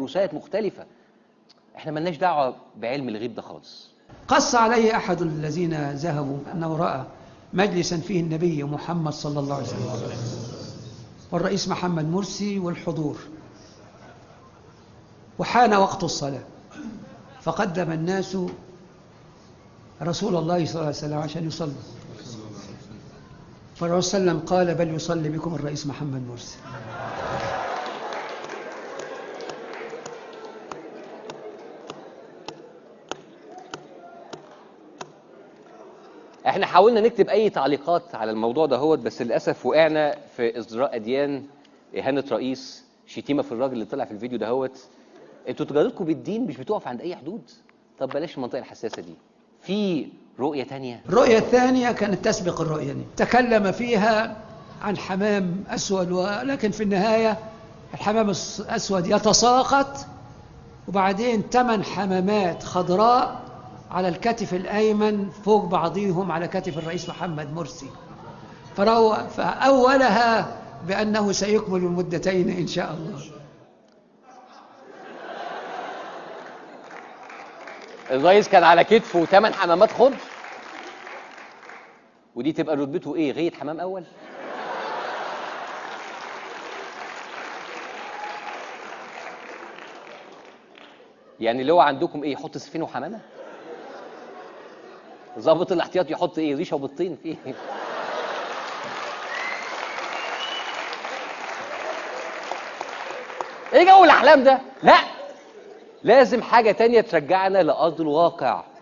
موروثات مختلفه. احنا ملناش دعوه بعلم الغيب ده خالص. قص عليه أحد الذين ذهبوا أنه رأى مجلسا فيه النبي محمد صلى الله عليه وسلم والرئيس محمد مرسي والحضور، وحان وقت الصلاة فقدم الناس رسول الله صلى الله عليه وسلم عشان يصلي، فالرسول صلى الله عليه وسلم قال بل يصلي بكم الرئيس محمد مرسي. احنا حاولنا نكتب اي تعليقات على الموضوع ده هوت، بس للاسف وقعنا في ازدراء اديان، اهانه رئيس، شتيمه في الراجل اللي طلع في الفيديو ده هوت. انتوا تجارتكم بالدين مش بتقف عند اي حدود. طب بلاش المنطقه الحساسه دي. في رؤيه تانية. الرؤيه الثانيه كانت تسبق الرؤيه دي، تكلم فيها عن حمام اسود، ولكن في النهايه الحمام الاسود يتساقط، وبعدين 8 حمامات خضراء على الكتف الأيمن فوق بعضهم على كتف الرئيس محمد مرسي، فأولها بأنه سيكمل المدتين إن شاء الله. الرئيس كان على كتفه 8 حمامات خضر، ودي تبقى رتبته ايه؟ غاية حمام أول؟ يعني اللي هو عندكم ايه؟ يحط سفين وحمامة؟ ضابط الاحتياط يحط ايه؟ ريشه وبطين فيه؟ ايه جو الاحلام ده؟ لا، لازم حاجه تانية ترجعنا لارض الواقع.